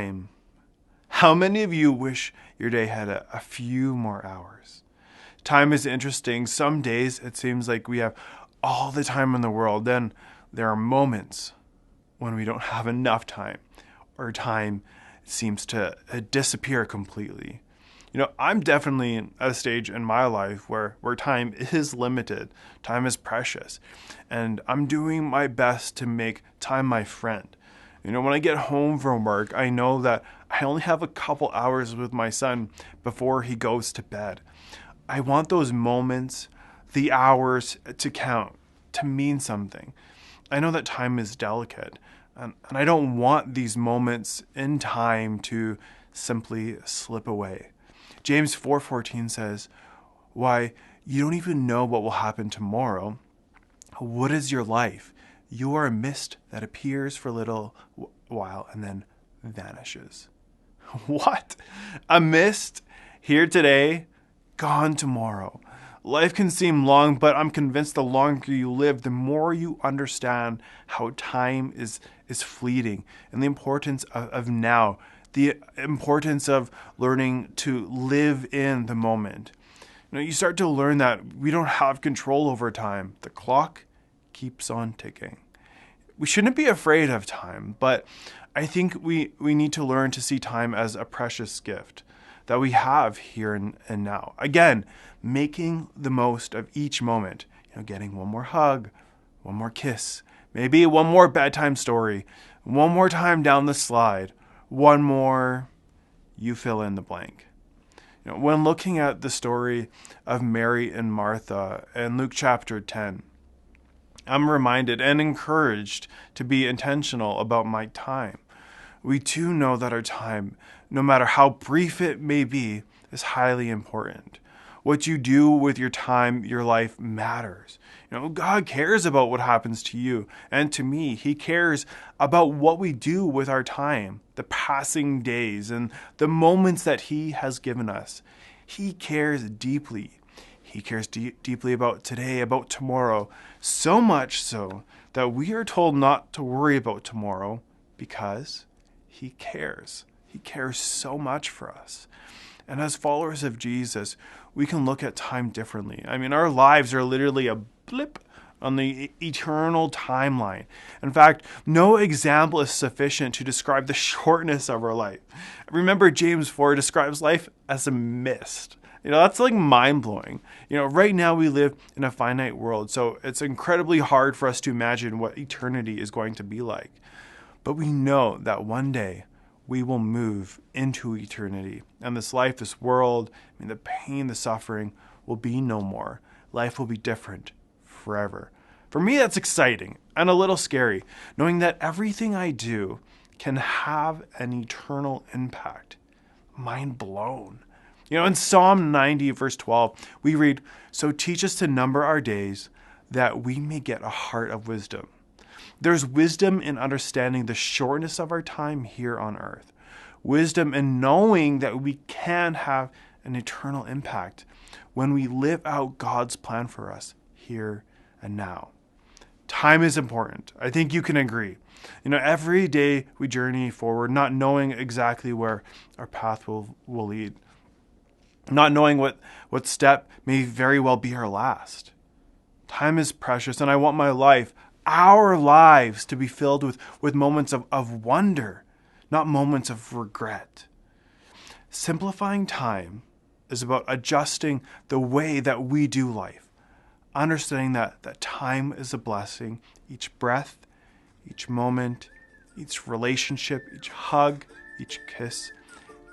time. How many of you wish your day had a few more hours? Time is interesting. Some days it seems like we have all the time in the world. Then there are moments when we don't have enough time, or time seems to disappear completely. I'm definitely at a stage in my life where time is limited, time is precious, and I'm doing my best to make time my friend. When I get home from work, I know that I only have a couple hours with my son before he goes to bed. I want those moments, the hours, to count, to mean something. I know that time is delicate, and I don't want these moments in time to simply slip away. James 4:14 says, "Why, you don't even know what will happen tomorrow. What is your life? You are a mist that appears for a little while and then vanishes." What? A mist? Here today, gone tomorrow. Life can seem long, but I'm convinced the longer you live, the more you understand how time is fleeting, and the importance of now, the importance of learning to live in the moment. You start to learn that we don't have control over time. The clock keeps on ticking. We shouldn't be afraid of time, but I think we need to learn to see time as a precious gift that we have here and now. Again, making the most of each moment. Getting one more hug, one more kiss, maybe one more bedtime story, one more time down the slide, one more, you fill in the blank. When looking at the story of Mary and Martha in Luke chapter 10, I'm reminded and encouraged to be intentional about my time. We too know that our time, no matter how brief it may be, is highly important. What you do with your time, your life matters. God cares about what happens to you and to me. He cares about what we do with our time, the passing days and the moments that He has given us. He cares deeply. He cares deeply about today, about tomorrow, so much so that we are told not to worry about tomorrow because He cares. He cares so much for us. And as followers of Jesus, we can look at time differently. Our lives are literally a blip on the eternal timeline. In fact, no example is sufficient to describe the shortness of our life. Remember, James 4 describes life as a mist. That's like mind-blowing. Right now we live in a finite world, so it's incredibly hard for us to imagine what eternity is going to be like. But we know that one day we will move into eternity. And this life, this world, the pain, the suffering will be no more. Life will be different forever. For me, that's exciting and a little scary, knowing that everything I do can have an eternal impact. Mind blown. In Psalm 90, verse 12, we read, "So teach us to number our days, that we may get a heart of wisdom." There's wisdom in understanding the shortness of our time here on earth. Wisdom in knowing that we can have an eternal impact when we live out God's plan for us here and now. Time is important. I think you can agree. Every day we journey forward, not knowing exactly where our path will lead. Not knowing what step may very well be our last. Time is precious, and I want my life, our lives, to be filled with moments of wonder, not moments of regret. Simplifying time is about adjusting the way that we do life, understanding that time is a blessing. Each breath, each moment, each relationship, each hug, each kiss,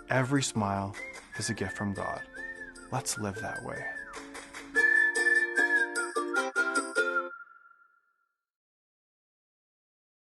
every smile is a gift from God. Let's live that way.